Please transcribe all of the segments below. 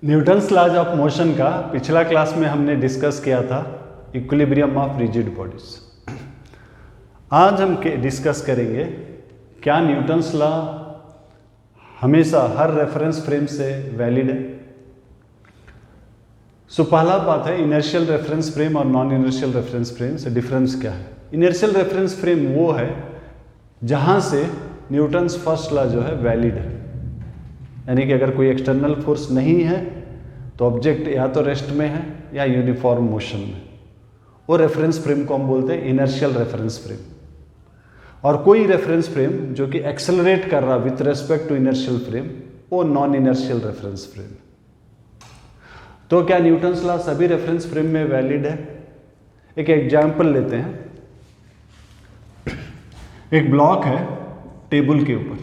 Newton's laws of motion का पिछला class में हमने डिस्कस किया था इक्विलिब्रियम ऑफ रिजिड बॉडीज। आज हम डिस्कस करेंगे क्या न्यूटन्स लॉ हमेशा हर रेफरेंस फ्रेम से वैलिड है। सो पहला बात है इनर्शियल रेफरेंस फ्रेम और नॉन इनर्शियल रेफरेंस फ्रेम से डिफरेंस क्या है। इनर्शियल रेफरेंस फ्रेम वो है जहां से न्यूटन्स फर्स्ट लॉ जो है वैलिड है, यानी कि अगर कोई एक्सटर्नल फोर्स नहीं है तो ऑब्जेक्ट या तो रेस्ट में है या यूनिफॉर्म मोशन में, वो रेफरेंस फ्रेम को हम बोलते हैं इनर्शियल रेफरेंस फ्रेम। और कोई रेफरेंस फ्रेम जो कि एक्सेलरेट कर रहा with respect to inertial frame, वो नॉन इनर्शियल रेफरेंस फ्रेम। तो क्या न्यूटन्स लॉ सभी रेफरेंस फ्रेम में वैलिड है? एक एग्जाम्पल लेते हैं। एक ब्लॉक है टेबल के ऊपर,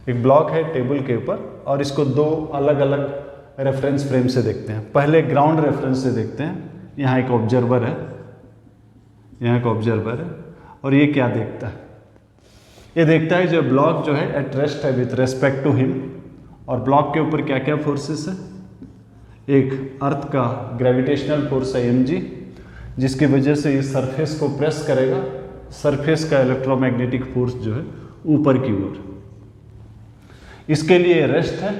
एक ब्लॉक है टेबल के ऊपर और इसको दो अलग अलग रेफरेंस फ्रेम से देखते हैं। पहले ग्राउंड रेफरेंस से देखते हैं। यहाँ एक ऑब्जर्वर है, यहाँ एक ऑब्जर्वर है और ये क्या देखता है? ये देखता है जो ब्लॉक जो है एट रेस्ट है विथ रेस्पेक्ट टू हिम, और ब्लॉक के ऊपर क्या क्या फोर्सेस है? एक अर्थ का ग्रेविटेशनल फोर्स है mg, जिसकी वजह से इस सरफेस को प्रेस करेगा। सरफेस का इलेक्ट्रोमैग्नेटिक फोर्स जो है ऊपर की ओर, इसके लिए रेस्ट है।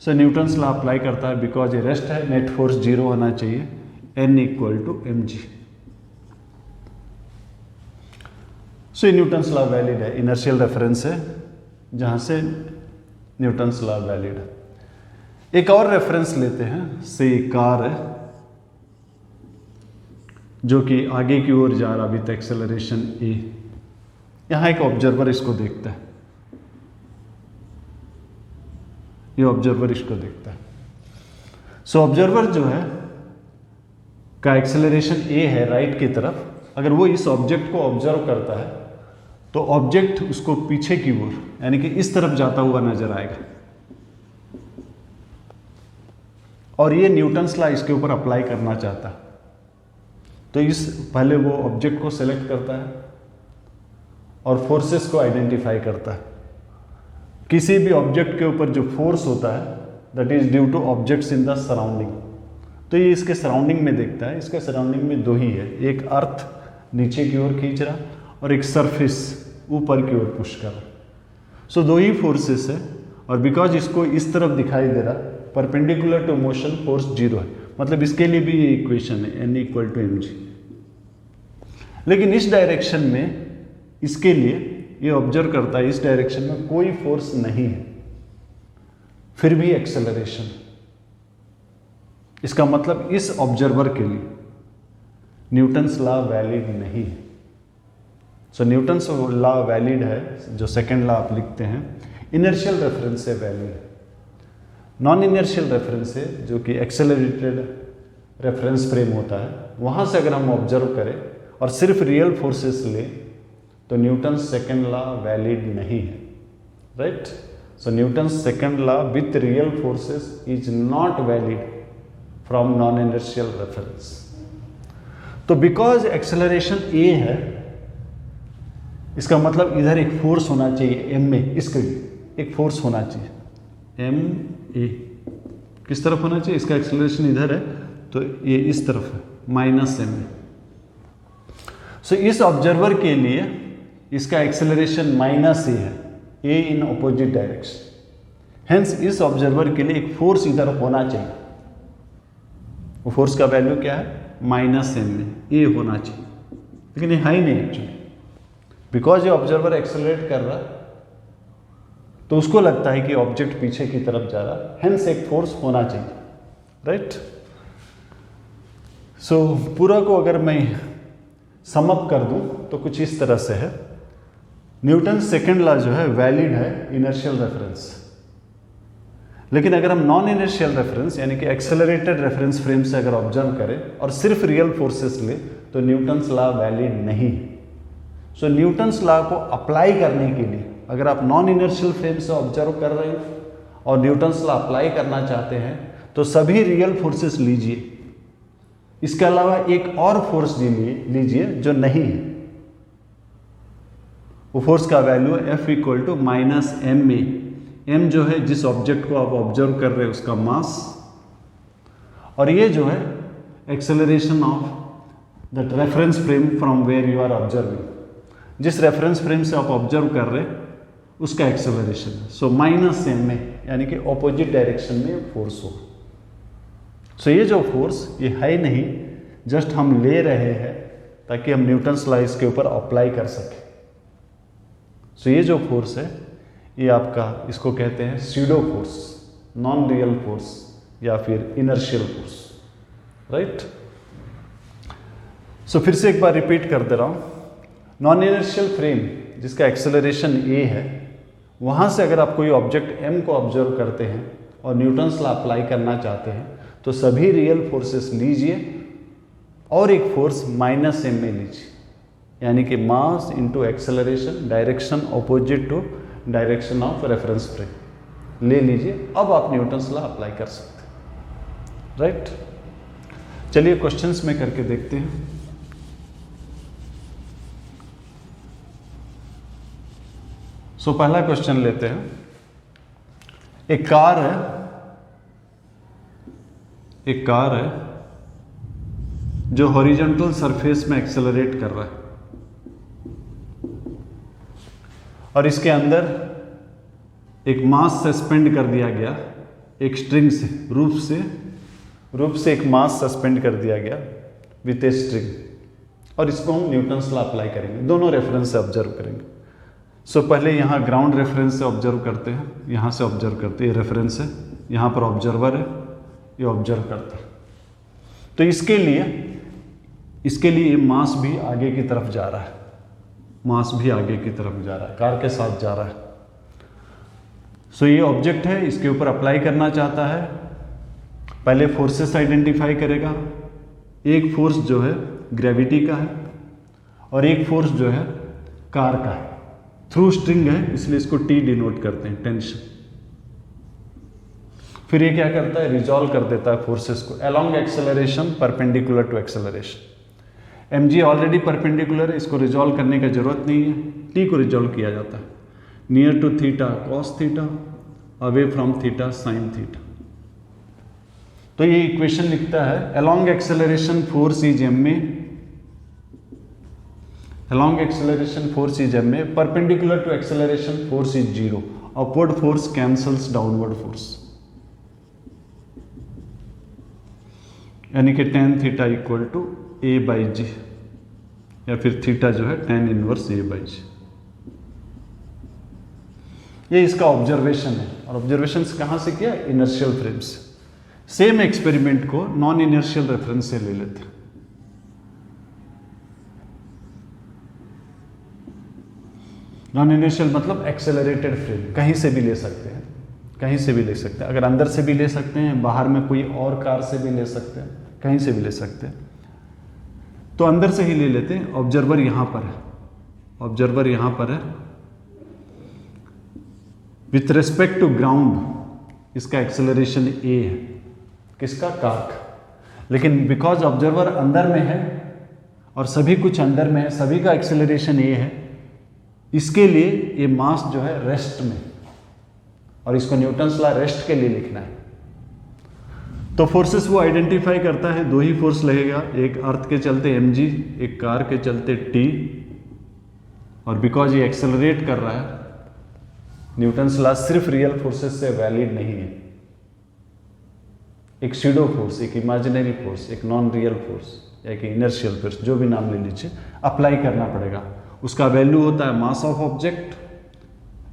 सो न्यूटन्स लॉ अप्लाई करता है, बिकॉज ये रेस्ट है नेट फोर्स 0 होना चाहिए, N = mg। सो न्यूटन्स लॉ वैलिड है, इनर्शियल रेफरेंस है जहां से न्यूटन्स लॉ वैलिड है। एक और रेफरेंस लेते हैं, से कार है जो कि आगे की ओर जा रहा विथ एक्सेलरेशन a। यहां एक ऑब्जर्वर इसको देखता है, ये ऑब्जर्वर इसको देखता है। सो ऑब्जर्वर जो है का एक्सेलरेशन a है राइट की तरफ। अगर वो इस ऑब्जेक्ट को ऑब्जर्व करता है तो ऑब्जेक्ट उसको पीछे की ओर यानी कि इस तरफ जाता हुआ नजर आएगा, और ये न्यूटन्स लॉ इसके ऊपर अप्लाई करना चाहता है। तो इस पहले वो ऑब्जेक्ट को सेलेक्ट करता है और फोर्सेस को आइडेंटिफाई करता है। किसी भी ऑब्जेक्ट के ऊपर जो फोर्स होता है that is due two objects in the surrounding, तो ये इसके सराउंडिंग में देखता है। इसके सराउंडिंग में दो ही है, एक अर्थ नीचे की ओर खींच रहा और एक सरफेस ऊपर की ओर पुश कर रहा। सो दो ही फोर्सेस है, और बिकॉज इसको इस तरफ दिखाई दे रहा परपेंडिकुलर टू मोशन फोर्स 0 है, मतलब इसके लिए भी ये इक्वेशन है N = mg। लेकिन इस डायरेक्शन में इसके लिए ये ऑब्जर्व करता है इस डायरेक्शन में कोई फोर्स नहीं है, फिर भी एक्सेलरेशन। इसका मतलब इस ऑब्जर्वर के लिए न्यूटन्स लॉ वैलिड नहीं है। सो न्यूटन्स लॉ वैलिड है, जो सेकंड लॉ आप लिखते हैं, इनर्शियल रेफरेंस से वैलिड है। नॉन इनर्शियल रेफरेंस से जो कि एक्सेलरेटेड रेफरेंस फ्रेम होता है, वहां से अगर हम ऑब्जर्व करें और सिर्फ रियल फोर्सेस लें तो न्यूटन्स सेकंड लॉ वैलिड नहीं है, right. So Newton's second law with real forces is not valid from non inertial reference. तो बिकॉज एक्सेलरेशन a है, इसका मतलब इधर एक फोर्स होना चाहिए m में, इसके लिए एक फोर्स होना चाहिए ma। किस तरफ होना चाहिए? इसका एक्सेलरेशन इधर है तो ये इस तरफ है, -m। सो इस ऑब्जर्वर के लिए इसका एक्सेलरेशन -a है, a in opposite direction. Hence इस ऑब्जर्वर के लिए एक फोर्स इधर होना चाहिए। वो फोर्स का वैल्यू क्या है? -m में a होना चाहिए, लेकिन ये है ही नहीं एक्चुअली। बिकॉज ये ऑब्जर्वर एक्सेलरेट कर रहा है तो उसको लगता है कि ऑब्जेक्ट पीछे की तरफ जा रहा है, हेंस एक फोर्स होना चाहिए, राइट। सो पूरा को अगर मैं सम अप कर दूं तो कुछ इस तरह से है। न्यूटन्स सेकंड लॉ जो है वैलिड है इनर्शियल रेफरेंस, लेकिन अगर हम नॉन इनर्शियल रेफरेंस यानी कि एक्सेलरेटेड रेफरेंस फ्रेम से अगर ऑब्जर्व करें और सिर्फ रियल फोर्सेस ले तो न्यूटन्स लॉ वैलिड नहीं है। सो न्यूटन्स लॉ को अप्लाई करने के लिए अगर आप नॉन इनर्शियल फ्रेम से ऑब्जर्व कर रहे हो और न्यूटन्स लॉ अप्लाई करना चाहते हैं तो सभी रियल फोर्सेस लीजिए, इसके अलावा एक और फोर्स लीजिए जो नहीं है। वो फोर्स का वैल्यू F = -ma। m जो है जिस ऑब्जेक्ट को आप ऑब्जर्व कर रहे हैं उसका मास, और ये जो है acceleration of that reference frame from where you are observing, जिस रेफरेंस फ्रेम से आप ऑब्जर्व कर रहे हैं उसका एक्सेलरेशन है। सो माइनस m में, यानी कि ऑपोजिट डायरेक्शन में फोर्स हो। सो ये जो फोर्स ये है नहीं, जस्ट हम ले रहे हैं ताकि हम न्यूटन्स लॉ इसके ऊपर अप्लाई कर सकें। सो ये जो फोर्स है ये आपका, इसको कहते हैं pseudo force, non real force या फिर इनर्शियल फोर्स, राइट। सो फिर से एक बार रिपीट कर दे रहा हूं, नॉन इनर्शियल फ्रेम जिसका एक्सेलरेशन a है, वहां से अगर आप कोई ऑब्जेक्ट m को ऑब्जर्व करते हैं और न्यूटन्स लॉ अप्लाई करना चाहते हैं तो सभी रियल फोर्सेस लीजिए और एक फोर्स माइनस m में लीजिए, यानी कि mass into acceleration, direction opposite to direction of reference frame ले लीजिए। अब आप न्यूटन्स लॉ अप्लाई कर सकते हैं, राइट। चलिए क्वेश्चंस में करके देखते हैं। सो पहला क्वेश्चन लेते हैं। एक कार है जो हॉरिजॉन्टल सरफेस में एक्सेलरेट कर रहा है और इसके अंदर एक मास सस्पेंड कर दिया गया, एक स्ट्रिंग से, रूप से एक मास सस्पेंड कर दिया गया विथ ए स्ट्रिंग, और इसको हम न्यूटन्स लॉ अप्लाई करेंगे, दोनों रेफरेंस से ऑब्जर्व करेंगे। सो पहले यहाँ ग्राउंड रेफरेंस से ऑब्जर्व करते हैं, यहाँ से ऑब्जर्व करते हैं, ये रेफरेंस है, यहाँ पर ऑब्जर्वर है, ये ऑब्जर्व करता है। तो इसके लिए मास भी आगे की तरफ जा रहा है, कार के साथ जा रहा है। सो ये ऑब्जेक्ट है, इसके ऊपर अप्लाई करना चाहता है, पहले फोर्सेस आइडेंटिफाई करेगा। एक फोर्स जो है ग्रेविटी का है और एक फोर्स जो है कार का है। थ्रू स्ट्रिंग है इसलिए इसको T डिनोट करते हैं, टेंशन। फिर ये क्या करता है, रिजॉल्व कर देता है फोर्सेस को along acceleration perpendicular to acceleration. mg already perpendicular है, इसको रिजॉल्व करने की जरूरत नहीं है, T को रिजॉल्व किया जाता है। Near to theta cos theta, away from theta sine theta. तो ये इक्वेशन लिखता है along acceleration force is m में, along acceleration force is m में, perpendicular to acceleration force is 0, upward force cancels downward force, यानी कि tan theta equal to a by g, या फिर थीटा जो है tan inverse a by g. ये इसका ऑब्जर्वेशन है, और ऑब्जर्वेशन कहाँ से किया, इनर्शियल फ्रेम से। सेम एक्सपेरिमेंट को नॉन इनर्शियल रेफरेंस से ले लेते हैं। नॉन इनर्शियल मतलब एक्सेलरेटेड फ्रेम, कहीं से भी ले सकते हैं, अगर अंदर से भी ले सकते हैं, बाहर में कोई और कार से भी ले सकते हैं, कहीं से भी ले सकते हैं। तो अंदर से ही ले लेते हैं। ऑब्जर्वर यहाँ पर है, विथ रिस्पेक्ट टू ग्राउंड इसका एक्सेलरेशन a है, किसका, कार का। लेकिन बिकॉज ऑब्जर्वर अंदर में है और सभी कुछ अंदर में है, सभी का एक्सेलरेशन a है, इसके लिए ये मास जो है रेस्ट में, और इसको न्यूटन्स लॉ रेस्ट के लिए लिखना है। तो फोर्सेस वो आइडेंटिफाई करता है, दो ही फोर्स लगेगा, एक अर्थ के चलते mg, एक कार के चलते t, और बिकॉज ये एक्सेलरेट कर रहा है, न्यूटन्स लॉ सिर्फ रियल फोर्सेस से वैलिड नहीं है। एक स्यूडो फोर्स, एक इमेजिनरी फोर्स, एक नॉन रियल फोर्स, या एक इनर्शियल फोर्स, जो भी नाम ले लीजिए, अप्लाई करना पड़ेगा। उसका वैल्यू होता है mass of object,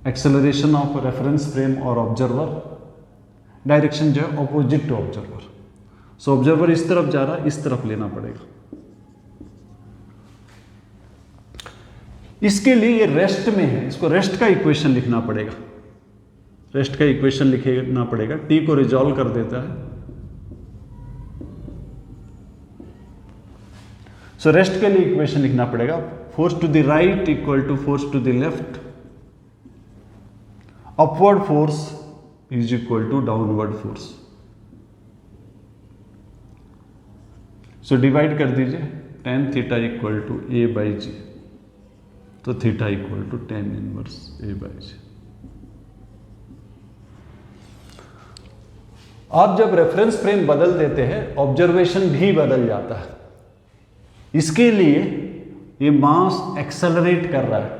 acceleration of reference frame और ऑब्जर्वर, डायरेक्शन जो है opposite to observer. So observer इस तरफ जा रहा है, इस तरफ लेना पड़ेगा। इसके लिए ये रेस्ट में है, इसको रेस्ट का इक्वेशन लिखना पड़ेगा, T को रिजॉल्व कर देता है। सो रेस्ट के लिए इक्वेशन लिखना पड़ेगा, force to the right equal to force to the left, upward force is equal to downward force. So divide कर दीजिए, tan theta equal to a by g, तो theta equal to tan inverse a by g. आप जब reference frame बदल देते हैं observation भी बदल जाता है। इसके लिए ये मास एक्सेलरेट कर रहा है।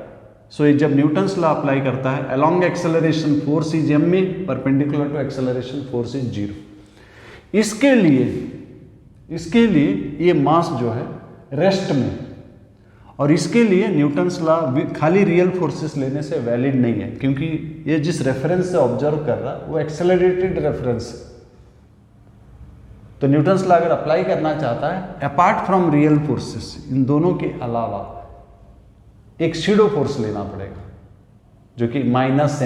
सो ये जब न्यूटन्स लॉ अप्लाई करता है, along acceleration force is M A, perpendicular to acceleration force is 0। इसके लिए ये मास जो है रेस्ट में, और इसके लिए न्यूटन्स लॉ खाली रियल फोर्सेस लेने से वैलिड नहीं है, क्योंकि ये जिस रेफरेंस से ऑब्जर्व कर रहा है वो एक्सेलरेटेड रेफरेंस है। तो न्यूटन्स लॉ अगर अप्लाई करना चाहता है अपार्ट फ्रॉम रियल फोर्सेस, इन दोनों के अलावा एक सीडो फोर्स लेना पड़ेगा, जो कि माइनस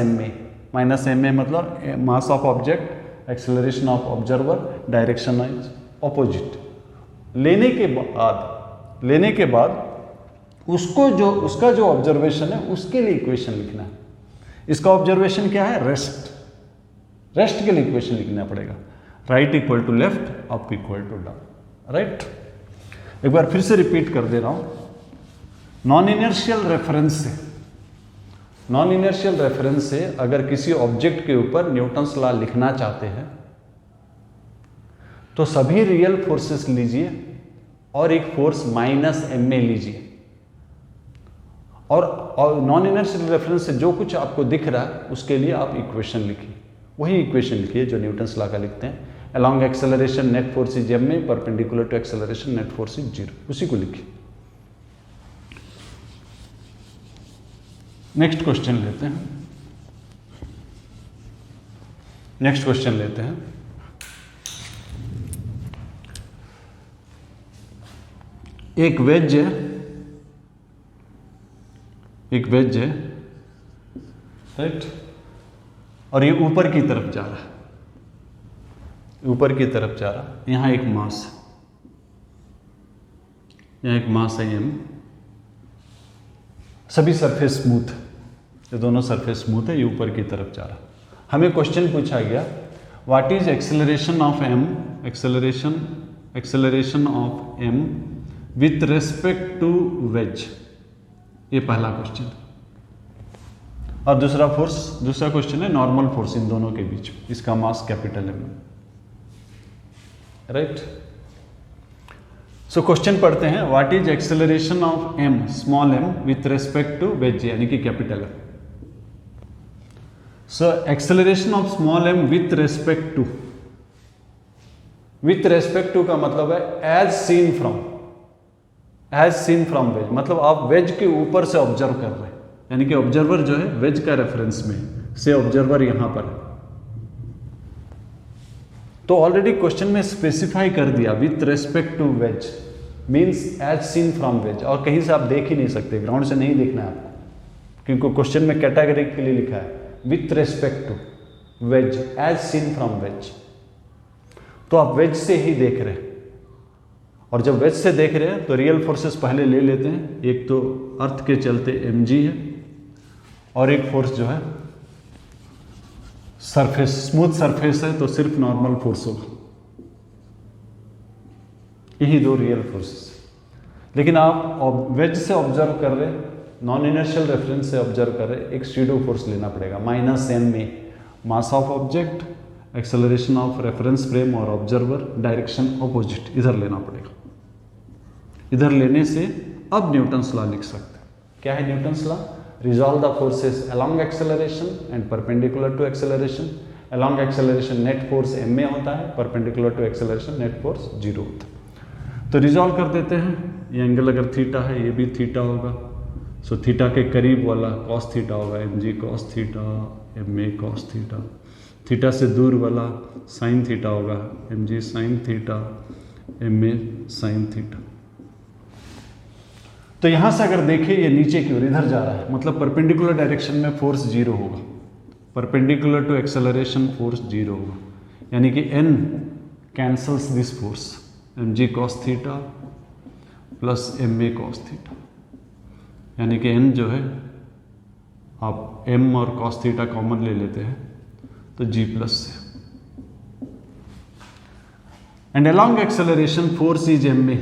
एम ए मतलब मास of object, acceleration of observer, direction is opposite. लेने के बाद उसका जो ऑब्जर्वेशन है उसके लिए इक्वेशन लिखना है। इसका ऑब्जर्वेशन क्या है? रेस्ट के लिए इक्वेशन लिखना पड़ेगा। Right equal to left, up equal to down. Right, एक बार फिर से रिपीट कर दे रहा हूं। नॉन इनर्शियल रेफरेंस से अगर किसी ऑब्जेक्ट के ऊपर न्यूटन्स लॉ लिखना चाहते हैं तो सभी रियल फोर्सेस लीजिए और एक फोर्स माइनस एम ए लीजिए, और नॉन इनर्शियल रेफरेंस से जो कुछ आपको दिख रहा है उसके लिए आप इक्वेशन लिखिए। वही इक्वेशन लिखिए जो न्यूटन्स लॉ का लिखते हैं। Along acceleration net force is M A, perpendicular to acceleration net force is 0, उसी को लिखिए। नेक्स्ट क्वेश्चन लेते हैं। एक वेज है, राइट, और ये ऊपर की तरफ जा रहा है, यहाँ एक मास है एम। सभी सरफेस स्मूथ, ये दोनों सरफेस स्मूथ है, ये ऊपर की तरफ जा रहा है। हमें क्वेश्चन पूछा गया what is acceleration of M, acceleration of M with respect to wedge, ये पहला क्वेश्चन। और दूसरा क्वेश्चन है नॉर्मल फोर्स इन दोनों के बीच, इसका mass capital M. Right, so question पढ़ते हैं। What is acceleration of M, small M, with respect to wedge यानी कि capital M. So acceleration of small M with respect to का मतलब है एज सीन फ्रॉम वेज, मतलब आप veg के ऊपर से ऑब्जर्व कर रहे हैं, यानी कि ऑब्जर्वर जो है वेज का रेफरेंस में से ऑब्जर्वर यहां पर है। तो ऑलरेडी क्वेश्चन में स्पेसिफाई कर दिया with respect to wedge means as seen from wedge, और कहीं से आप देख ही नहीं सकते, ग्राउंड से नहीं देखना है आपको, क्योंकि क्वेश्चन में कैटेगरी के लिए लिखा है with respect to wedge as seen from wedge. तो आप वेज से ही देख रहे हैं, और जब वेज से देख रहे हैं तो रियल फोर्सेस पहले ले लेते हैं। एक तो अर्थ के चलते mg है, और एक फोर्स जो है सरफेस, स्मूथ सरफेस है तो सिर्फ नॉर्मल फोर्स होगा। यही दो रियल फोर्सेस। लेकिन आप वेज से ऑब्जर्व कर रहे, नॉन इनर्शियल रेफरेंस से ऑब्जर्व कर रहे, एक स्यूडो फोर्स लेना पड़ेगा minus M A, mass of object, acceleration of reference frame और ऑब्जर्वर, डायरेक्शन ऑपोजिट, इधर लेना पड़ेगा। इधर लेने से अब न्यूटन्स लॉ लिख सकते हैं। क्या है Newton's law? Resolve the forces along acceleration and perpendicular to acceleration. Along acceleration net force M A होता है, perpendicular to acceleration net force 0 होता है। तो रिजॉल्व कर देते हैं। ये एंगल अगर थीटा है, ये भी थीटा होगा, सो थीटा के करीब वाला कॉस थीटा होगा, M ji cos theta, M A cos theta. Theta से दूर वाला साइन थीटा होगा, M G sine theta, M ए साइन थीटा। तो यहां से अगर देखें ये नीचे की ओर इधर जा रहा है, मतलब परपेंडिकुलर डायरेक्शन में फोर्स 0 होगा, परपेंडिकुलर टू एक्सेलरेशन फोर्स 0 होगा, यानी कि n cancels this force, M ji cos theta plus M A cos theta, यानी कि n जो है आप m और कॉस थीटा कॉमन ले लेते हैं तो g प्लस से। And along acceleration force is M A,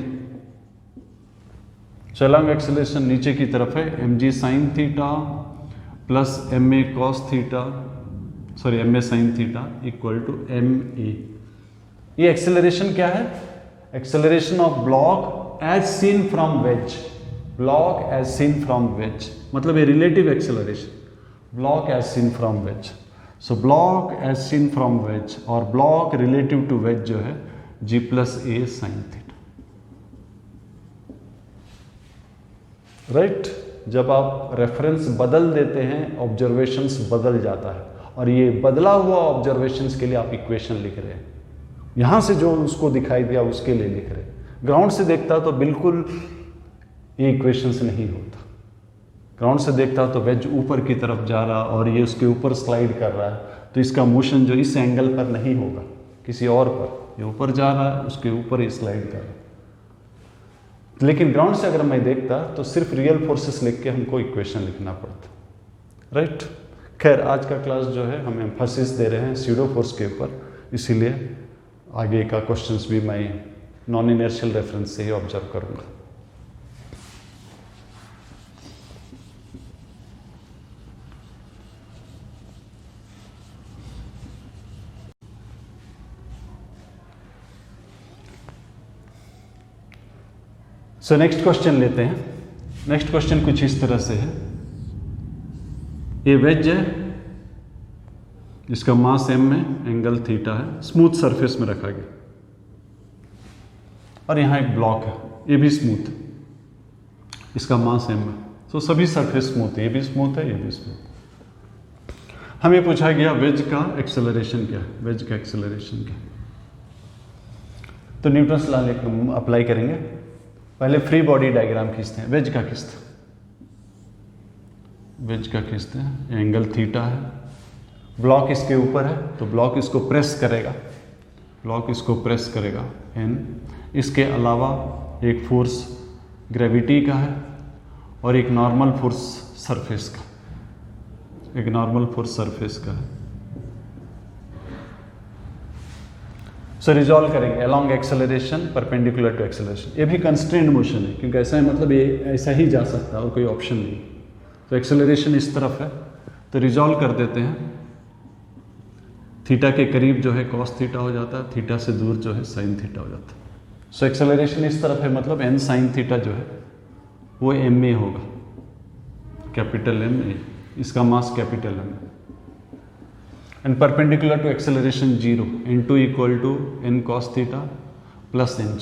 so along acceleration नीचे की तरफ है, M G sine theta plus M A cos theta, sorry M A sine theta equal to M A ये एक्सेलरेशन क्या है? Acceleration of block as seen from wedge, block as seen from wedge, मतलब ये relative acceleration, block as seen from wedge. So block as seen from wedge और block relative to veg जो है g plus ए sine theta, right. जब आप reference बदल देते हैं ऑब्जर्वेशंस बदल जाता है, और ये बदला हुआ ऑब्जर्वेशंस के लिए आप इक्वेशन लिख रहे हैं, यहां से जो उसको दिखाई दिया उसके लिए लिख रहे हैं। ग्राउंड से देखता तो बिल्कुल ये इक्वेशंस नहीं होता। ग्राउंड से देखता तो वेज ऊपर की तरफ जा रहा और ये उसके ऊपर स्लाइड कर रहा है, तो इसका मोशन जो इस एंगल पर नहीं होगा, किसी और पर, ये ऊपर जा रहा है उसके ऊपर ही स्लाइड कर रहा है। लेकिन ग्राउंड से अगर मैं देखता तो सिर्फ रियल फोर्सेस लिख के हमको इक्वेशन लिखना पड़ता, राइट। खैर, आज का क्लास जो है हम एम्फेसिस दे रहे हैं स्यूडो फोर्स के ऊपर, इसीलिए आगे का क्वेश्चंस भी मैं नॉन इनर्शियल रेफरेंस से ही ऑब्जर्व करूंगा। सो नेक्स्ट क्वेश्चन लेते हैं। नेक्स्ट क्वेश्चन कुछ इस तरह से है, ये वेज है, इसका मास m में, एंगल थीटा है, स्मूथ सरफेस में रखा गया, और यहाँ एक ब्लॉक है, ये भी स्मूथ है, इसका मास m है। तो सभी सरफेस स्मूथ है, ये भी स्मूथ है, ये भी स्मूथ। हमें पूछा गया वेज का एक्सेलरेशन क्या है, वेज का एक्सेलरेशन क्या है। तो न्यूटन्स लॉ अप्लाई करेंगे। पहले फ्री बॉडी डायग्राम खींचते हैं। वेज का खींचते हैं, वेज का खींचते हैं, एंगल थीटा है, ब्लॉक इसके ऊपर है तो ब्लॉक इसको प्रेस करेगा, ब्लॉक इसको प्रेस करेगा n। इसके अलावा एक फोर्स ग्रेविटी का है और एक नॉर्मल फोर्स सरफेस का, एक नॉर्मल फोर्स सरफेस का है। सो रिजॉल्व करेंगे along acceleration perpendicular to acceleration. ये भी कंस्ट्रेंड मोशन है, क्योंकि ऐसा है, मतलब ये ऐसा ही जा सकता है और कोई ऑप्शन नहीं। तो एक्सेलरेशन इस तरफ है, तो रिजॉल्व कर देते हैं। थीटा के करीब जो है कॉस थीटा हो जाता है, थीटा से दूर जो है साइन थीटा हो जाता है। सो एक्सेलरेशन इस तरफ है, मतलब n साइन थीटा जो है वो m ए होगा, कैपिटल M ए, इसका मास कैपिटल M है। And perpendicular to acceleration 0, n2 equal to n cos theta plus ng,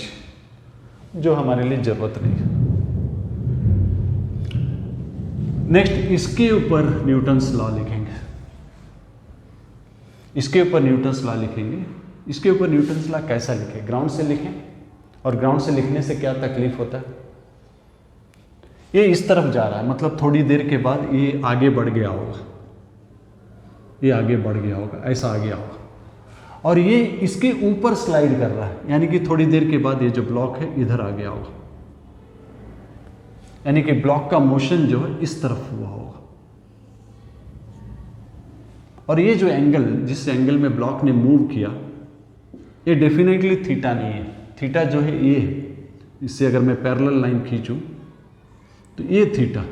जो हमारे लिए जरूरत नहीं है। नेक्स्ट, इसके ऊपर न्यूटन्स लॉ लिखेंगे, इसके ऊपर न्यूटन्स लॉ लिखेंगे। इसके ऊपर न्यूटन्स लॉ कैसा लिखें, ग्राउंड से लिखें, और ग्राउंड से लिखने से क्या तकलीफ होता है, ये इस तरफ जा रहा है, मतलब थोड़ी देर के बाद ये आगे बढ़ गया होगा, ये आगे बढ़ गया होगा, ऐसा आ गया होगा, और ये इसके ऊपर स्लाइड कर रहा है, यानी कि थोड़ी देर के बाद ये जो ब्लॉक है इधर आ गया होगा, यानी कि ब्लॉक का मोशन जो है इस तरफ हुआ होगा। और ये जो एंगल, जिस एंगल में ब्लॉक ने मूव किया, ये डेफिनेटली थीटा नहीं है। थीटा जो है ये है, इससे अगर मैं पैरेलल लाइन खींचूं तो ये थीटा।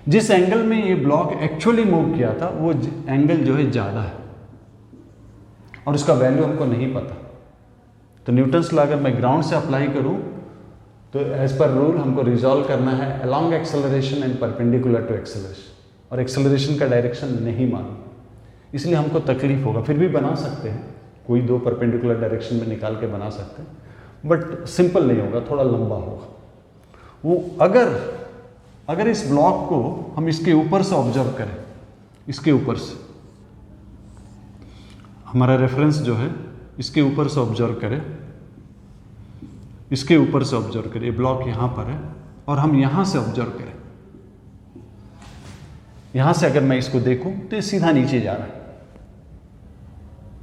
जिस एंगल में ये ब्लॉक एक्चुअली मूव किया था वो एंगल जो है ज़्यादा है, और उसका वैल्यू हमको नहीं पता। तो न्यूटन्स लॉ अगर मैं ग्राउंड से अप्लाई करूं तो एज पर रूल हमको रिजॉल्व करना है along acceleration and perpendicular to acceleration, और एक्सेलरेशन का डायरेक्शन नहीं मालूम, इसलिए हमको तकलीफ होगा। फिर भी बना सकते हैं, कोई दो परपेंडिकुलर डायरेक्शन में निकाल के बना सकते हैं, बट सिंपल नहीं होगा, थोड़ा लंबा होगा वो। अगर इस ब्लॉक को हम इसके ऊपर से ऑब्जर्व करें, इसके ऊपर से हमारा रेफरेंस जो है इसके ऊपर से ऑब्जर्व करें, इसके ऊपर से ऑब्जर्व करें, ये ब्लॉक यहाँ पर है, और हम यहाँ से ऑब्जर्व करें, यहाँ से अगर मैं इसको देखूं तो ये सीधा नीचे जा रहा है,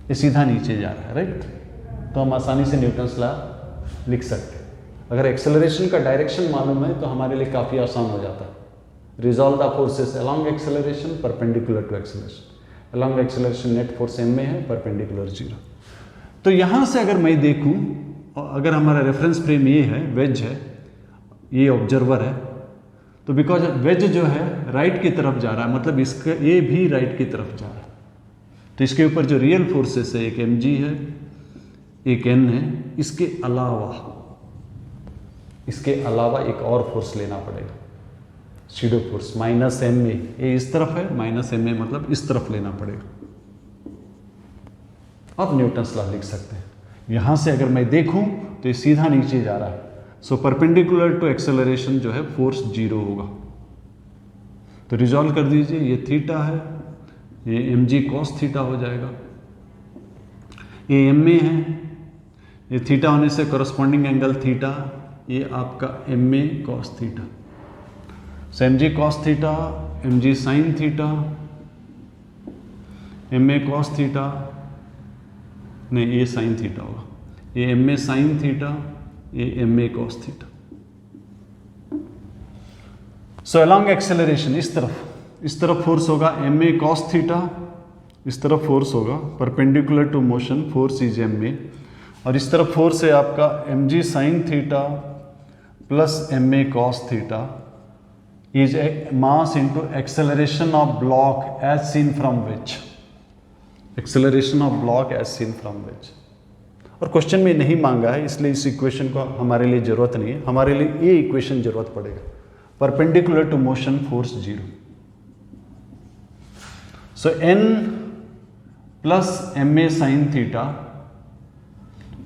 ये सीधा नीचे जा रहा है, राइट। तो हम आसानी से न्यूटन्स लॉ लिख सकते हैं। अगर एक्सेलरेशन का डायरेक्शन मालूम है तो हमारे लिए काफ़ी आसान हो जाता है। Resolve the forces along acceleration perpendicular to acceleration. Along acceleration net force m में है, परपेंडिकुलर 0। तो यहाँ से अगर मैं देखूँ, अगर हमारा रेफरेंस फ्रेम ये है, वेज है, ये ऑब्जर्वर है, तो बिकॉज वेज जो है राइट की तरफ जा रहा है, मतलब इसका ये भी राइट की तरफ जा रहा है, तो इसके ऊपर जो रियल फोर्सेस है, एक mg है, एक n है, इसके अलावा एक और फोर्स लेना पड़ेगा, pseudo force minus M A, ये इस तरफ है, माइनस एम ए मतलब इस तरफ लेना पड़ेगा। अब न्यूटन्स लॉ लिख सकते हैं। यहां से अगर मैं देखूं तो ये सीधा नीचे जा रहा है, सो परपेंडिकुलर टू एक्सेलरेशन जो है फोर्स 0 होगा। तो रिजॉल्व कर दीजिए, ये थीटा है, ये एम जी कॉस थीटा हो जाएगा, ये एम ए है, ये थीटा होने से कॉरस्पॉन्डिंग एंगल थीटा, ये आपका M A cos theta, so M ji cos theta, M G sine theta, M A cos theta, नहीं ये साइन थीटा होगा, ये एम ए साइन थीटा, ये M A cos theta. So along acceleration इस तरफ force होगा एम ए कॉस थीटा, इस तरफ फोर्स होगा perpendicular to motion, force is M A, और इस तरफ फोर्स है आपका M G sine theta plus M A cos theta is a mass into acceleration of block as seen from wedge, acceleration of block as seen from wedge. और question में नहीं मांगा है, इसलिए इस इक्वेशन को हमारे लिए जरूरत नहीं है, हमारे लिए ये इक्वेशन जरूरत पड़ेगा, perpendicular to motion force 0। So n plus M A sine theta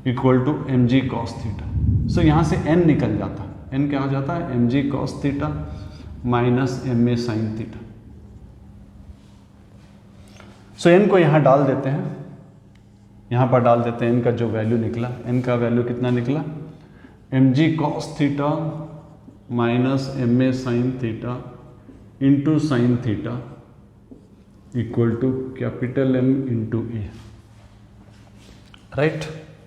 equal to m ji cos theta. So यहां से n निकल जाता है, n क्या हो जाता है, M ji cos theta minus M A sine theta. So n को यहां डाल देते हैं, यहां पर डाल देते हैं, n का जो वैल्यू निकला, n का वैल्यू कितना निकला, m ji cos theta minus M A sine theta into sine theta equal to capital M into a, right.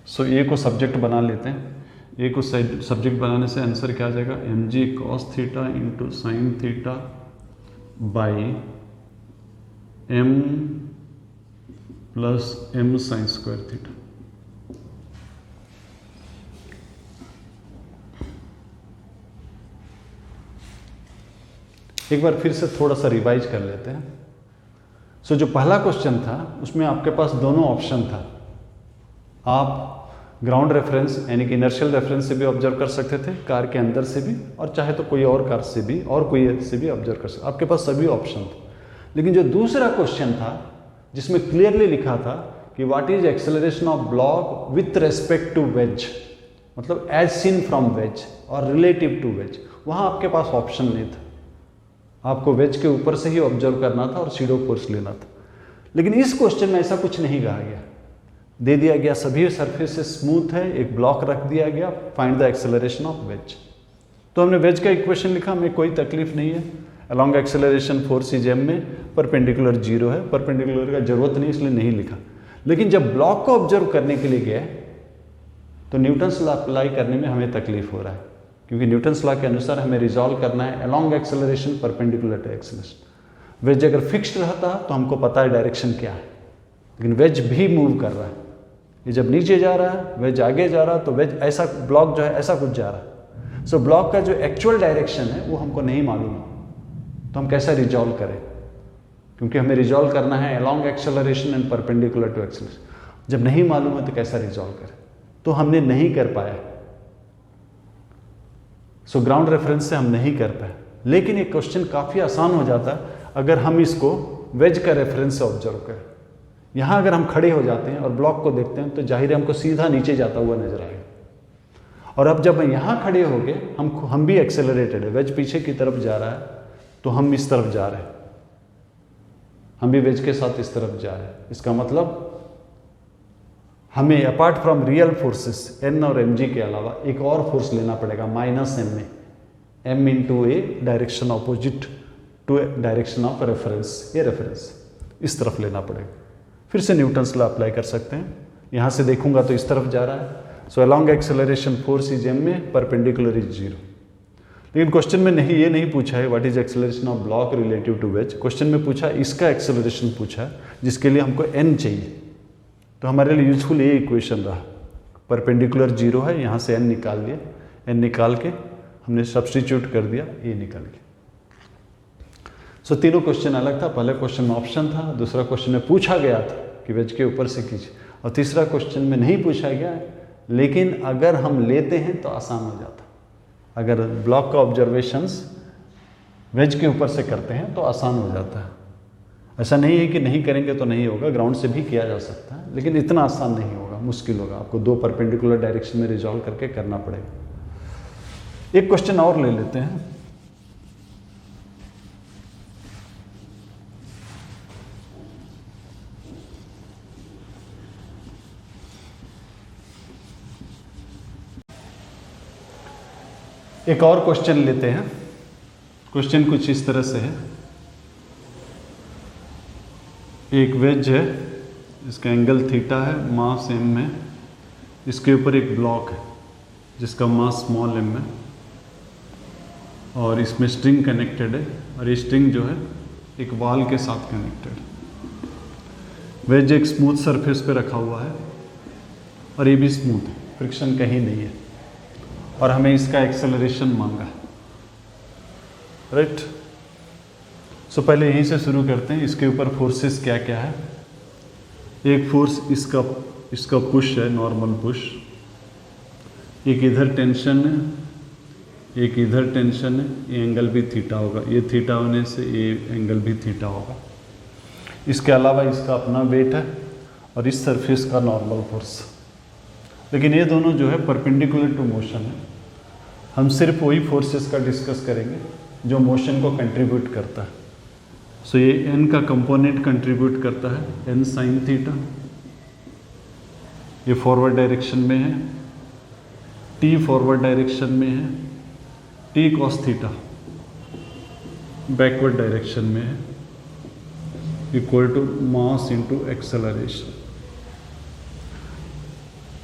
So a को सब्जेक्ट बना लेते हैं, ए को सब्जेक्ट बनाने से आंसर क्या आ जाएगा, M ji cos theta into sine theta by m plus m sine square theta. एक बार फिर से थोड़ा सा रिवाइज कर लेते हैं। सो जो पहला क्वेश्चन था उसमें आपके पास दोनों ऑप्शन था, आप ग्राउंड रेफरेंस यानी कि इनर्शियल रेफरेंस से भी ऑब्जर्व कर सकते थे, कार के अंदर से भी, और चाहे तो कोई और कार से भी और कोई से भी ऑब्जर्व कर सकते, आपके पास सभी ऑप्शन थे। लेकिन जो दूसरा क्वेश्चन था जिसमें क्लियरली लिखा था कि what is acceleration of block with respect to wedge, मतलब एज सीन फ्रॉम वेज और रिलेटिव टू वेज, वहां आपके पास ऑप्शन नहीं था, आपको वेज के ऊपर से ही ऑब्जर्व करना था और सीडो फोर्स लेना था। लेकिन इस क्वेश्चन में ऐसा कुछ नहीं कहा गया, दे दिया गया सभी सरफेसेस स्मूथ है, एक ब्लॉक रख दिया गया, find the acceleration of ways. तो हमने वेज का इक्वेशन लिखा, हमें कोई तकलीफ नहीं है, along acceleration force is M में, परपेंडिकुलर 0 है, परपेंडिकुलर का जरूरत नहीं इसलिए नहीं लिखा। लेकिन जब ब्लॉक को ऑब्जर्व करने के लिए गए तो न्यूटन्स लॉ अप्लाई करने में हमें तकलीफ हो रहा है, क्योंकि न्यूटन्स लॉ के अनुसार हमें रिजॉल्व करना है along acceleration perpendicular to acceleration. Wedge अगर फिक्स्ड रहता तो हमको पता है डायरेक्शन क्या है, लेकिन वेज भी मूव कर रहा है, ये जब नीचे जा रहा है वेज आगे जा रहा है, तो वेज ऐसा ब्लॉक जो है ऐसा कुछ जा रहा है। सो ब्लॉक का जो एक्चुअल डायरेक्शन है वो हमको नहीं मालूम, तो हम कैसा रिजॉल्व करें, क्योंकि हमें रिजॉल्व करना है along acceleration and perpendicular to acceleration. जब नहीं मालूम है तो कैसा रिजॉल्व करें, तो हमने नहीं कर पाया। सो ग्राउंड रेफरेंस से हम नहीं कर पाए, लेकिन ये क्वेश्चन काफ़ी आसान हो जाता है अगर हम इसको वेज का रेफरेंस से ऑब्जर्व करें। यहाँ अगर हम खड़े हो जाते हैं और ब्लॉक को देखते हैं तो जाहिर है हमको सीधा नीचे जाता हुआ नजर आएगा, और अब जब यहाँ खड़े हो गए हम भी एक्सेलरेटेड है, वेज पीछे की तरफ जा रहा है तो हम इस तरफ जा रहे हैं, हम भी वेज के साथ इस तरफ जा रहे हैं। इसका मतलब हमें apart from real forces N और एम जी के अलावा एक और फोर्स लेना पड़ेगा, माइनस एम में, M into A direction opposite to direction of reference, ये रेफरेंस इस तरफ लेना पड़ेगा। फिर से न्यूटन्स लॉ अप्लाई कर सकते हैं, यहाँ से देखूंगा तो इस तरफ जा रहा है, so along acceleration force is M में, परपेंडिकुलर इज 0। लेकिन क्वेश्चन में नहीं ये नहीं पूछा है what is acceleration of block relative to wedge, question में पूछा इसका एक्सेलरेशन पूछा है जिसके लिए हमको n चाहिए। तो हमारे लिए यूजफुल ये इक्वेशन रहा, परपेंडिकुलर 0 है, यहाँ से n निकाल लिया, n निकाल के हमने सब्स्टिट्यूट कर दिया, ये निकल गया। सो तीनों क्वेश्चन अलग था, पहले क्वेश्चन में ऑप्शन था, दूसरा क्वेश्चन में पूछा गया था कि वेज के ऊपर से कीजिए, और तीसरा क्वेश्चन में नहीं पूछा गया, लेकिन अगर हम लेते हैं तो आसान हो जाता। अगर ब्लॉक का ऑब्जर्वेशंस वेज के ऊपर से करते हैं तो आसान हो जाता है। ऐसा नहीं है कि नहीं करेंगे तो नहीं होगा, ग्राउंड से भी किया जा सकता है, लेकिन इतना आसान नहीं होगा, मुश्किल होगा, आपको 2 परपेंडिकुलर डायरेक्शन में रिजॉल्व करके करना पड़ेगा। एक क्वेश्चन और ले लेते हैं। एक और क्वेश्चन लेते हैं। क्वेश्चन कुछ इस तरह से है, एक वेज है, इसका एंगल थीटा है, मास m है, इसके ऊपर एक ब्लॉक है जिसका मास स्मॉल m है, और इसमें स्ट्रिंग कनेक्टेड है, और ये स्ट्रिंग जो है एक वॉल के साथ कनेक्टेड है। वेज एक स्मूथ सरफेस पे रखा हुआ है और ये भी स्मूथ है, फ्रिक्शन कहीं नहीं है, और हमें इसका एक्सेलरेशन मांगा है, राइट। सो पहले यहीं से शुरू करते हैं। इसके ऊपर फोर्सेस क्या क्या है। एक फोर्स इसका पुश है, नॉर्मल पुश, एक इधर टेंशन है, एक इधर टेंशन है, ये एंगल भी थीटा होगा, ये थीटा होने से ये एंगल भी थीटा होगा। इसके अलावा इसका अपना वेट है और इस सरफेस का नॉर्मल फोर्स, लेकिन ये दोनों जो है परपेंडिकुलर टू मोशन है। हम सिर्फ वही फोर्सेस का डिस्कस करेंगे जो मोशन को कंट्रीब्यूट करता है। सो ये n का कंपोनेंट कंट्रीब्यूट करता है, n साइन थीटा, ये फॉरवर्ड डायरेक्शन में है, t फॉरवर्ड डायरेक्शन में है, t cos theta backward direction में है, equal to mass into acceleration.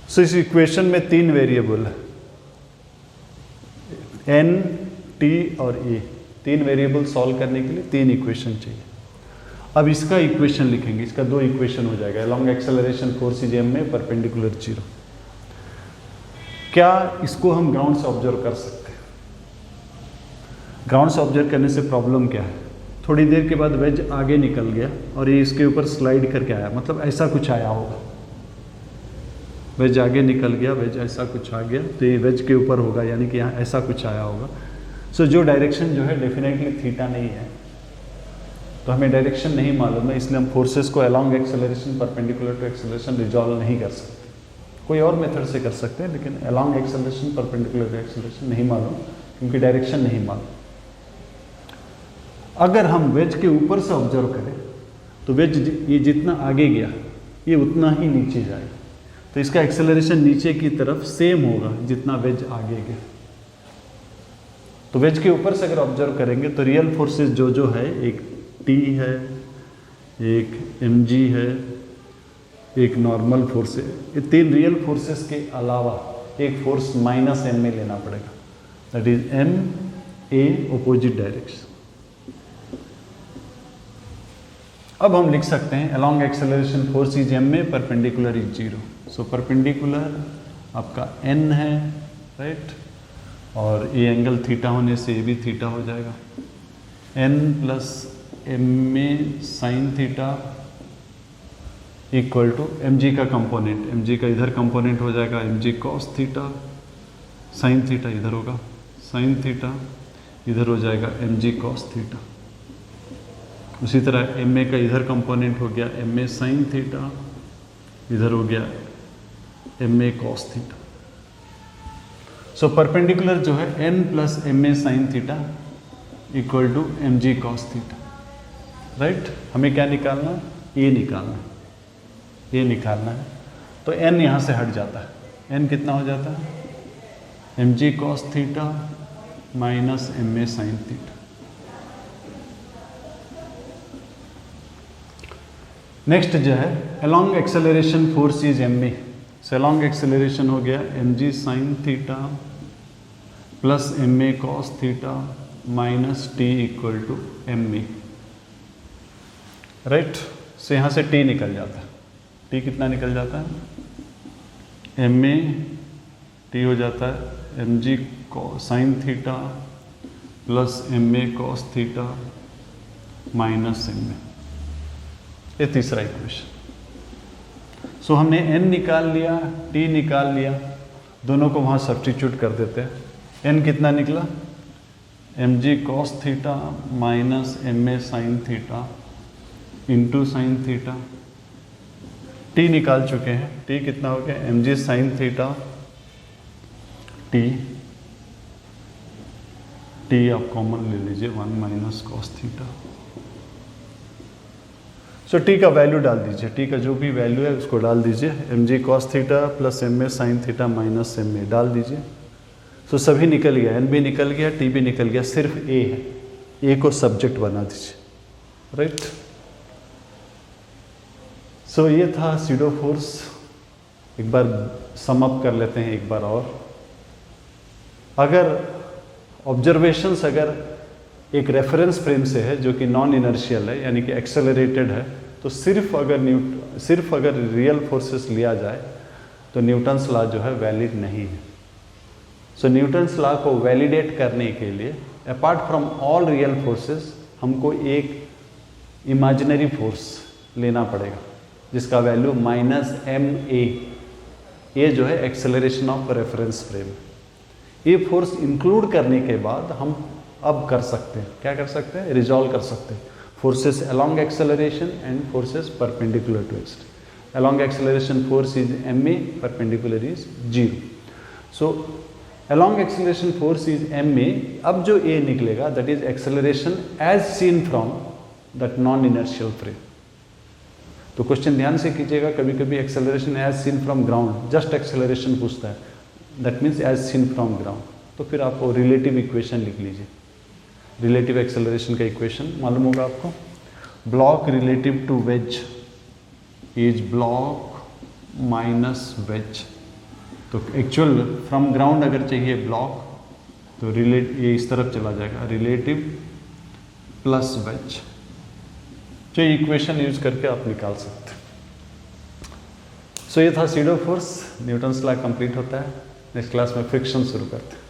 So इस इक्वेशन में 3 वेरिएबल है, n, t और e, 3 वेरिएबल सॉल्व करने के लिए 3 इक्वेशन चाहिए। अब इसका इक्वेशन लिखेंगे, इसका 2 इक्वेशन हो जाएगा। Along acceleration force is m में परपेंडिकुलर 0। क्या इसको हम ग्राउंड से ऑब्जर्व कर सकते हैं? ग्राउंड से ऑब्जर्व करने से प्रॉब्लम क्या है? थोड़ी देर के बाद वेज आगे निकल गया और ये इसके ऊपर स्लाइड करके आया, मतलब ऐसा कुछ आया होगा। वेज आगे निकल गया, वेज ऐसा कुछ आ गया, तो ये वेज के ऊपर होगा, यानी कि यहाँ ऐसा कुछ आया होगा। सो जो डायरेक्शन जो है डेफिनेटली थीटा नहीं है, तो हमें डायरेक्शन नहीं मालूम है, इसलिए हम फोर्सेस को along acceleration perpendicular to acceleration resolve नहीं कर सकते। कोई और मेथड से कर सकते हैं, लेकिन along acceleration perpendicular to acceleration नहीं मालूम, क्योंकि डायरेक्शन नहीं मालूम। अगर हम वेज के ऊपर से ऑब्जर्व करें तो वेज ये जितना आगे गया ये उतना ही नीचे जाएगा, तो इसका एक्सेलरेशन नीचे की तरफ सेम होगा जितना वेज आगे गया। तो वेज के ऊपर से अगर ऑब्जर्व करेंगे तो रियल फोर्सेस जो है, एक टी है, एक mg है, एक नॉर्मल फोर्स है, ये 3 रियल फोर्सेस के अलावा एक फोर्स माइनस m में लेना पड़ेगा, that is m a opposite direction. अब हम लिख सकते हैं along acceleration force is m में, परपेंडिकुलर इज 0। सो परपेंडिकुलर आपका n है, राइट, और ये एंगल थीटा होने से ये भी थीटा हो जाएगा, n प्लस m में sine theta equal to mg का कंपोनेंट, mg का इधर कंपोनेंट हो जाएगा mg cos theta, sine theta इधर होगा, साइन थीटा इधर हो जाएगा mg कॉस थीटा। उसी तरह ma का इधर कंपोनेंट हो गया ma साइन थीटा, इधर हो गया ma cos theta. So perpendicular जो है n plus ma sine theta equal to mg cos theta, right. हमें क्या निकालना है? ये निकालना है, ये निकालना है। तो n यहाँ से हट जाता है, n कितना हो जाता है? mg cos theta minus ma sine theta. Next जो है along acceleration force is m में, सो अलोंग एक्सेलरेशन हो गया mg sine theta plus ma cos theta minus t equal to ma, right. So यहाँ से t निकल जाता है, t कितना निकल जाता है? ma t हो जाता है mg sine theta plus ma cos theta minus ma। ये तीसरा इक्वेशन। सो हमने n निकाल लिया, t निकाल लिया, दोनों को वहाँ सब्स्टिट्यूट कर देते हैं। n कितना निकला, mg cos theta minus ma sin theta into sine theta. t निकाल चुके हैं, t कितना हो गया, mg sin थीटा t आप कॉमन ले लीजिए 1 माइनस कॉस थीटा। सो t का वैल्यू डाल दीजिए, t का जो भी वैल्यू है उसको डाल दीजिए, mg cos theta plus ma sin theta minus ma डाल दीजिए। सो सभी निकल गया, n भी निकल गया, t भी निकल गया, सिर्फ a है, a को सब्जेक्ट बना दीजिए, राइट। सो ये था सीडो फोर्स। एक बार सम अप कर लेते हैं एक बार और। अगर ऑब्जर्वेशंस अगर एक रेफरेंस फ्रेम से है जो कि नॉन इनर्शियल है, यानी कि एक्सेलरेटेड है, तो सिर्फ अगर रियल फोर्सेस लिया जाए तो न्यूटन्स लॉ जो है वैलिड नहीं है। सो न्यूटन्स लॉ को वैलिडेट करने के लिए apart from all real forces हमको एक इमेजिनरी फोर्स लेना पड़ेगा जिसका वैल्यू -ma, ये जो है एक्सेलरेशन ऑफ रेफरेंस फ्रेम। ये फोर्स इंक्लूड करने के बाद हम अब कर सकते हैं, क्या कर सकते हैं, रिजॉल्व कर सकते हैं forces along acceleration and forces perpendicular to it. Along acceleration force is ma, perpendicular is 0। So along acceleration force is ma। अब जो a निकलेगा that is acceleration as seen from that non inertial frame. तो question ध्यान से कीजिएगा, कभी कभी acceleration as seen from ground, just acceleration पूछता है, that means as seen from ground, तो फिर आप रिलेटिव इक्वेशन लिख लीजिए। रिलेटिव एक्सेलरेशन का इक्वेशन मालूम होगा आपको, block relative to wedge is block minus wedge. तो एक्चुअल फ्रॉम ग्राउंड अगर चाहिए ब्लॉक तो ये इस तरफ चला जाएगा, रिलेटिव प्लस वेज। जो इक्वेशन यूज करके आप निकाल सकते हैं। सो ये था pseudo force. Newton's law complete होता है। नेक्स्ट क्लास में फ्रिक्शन शुरू करते हैं।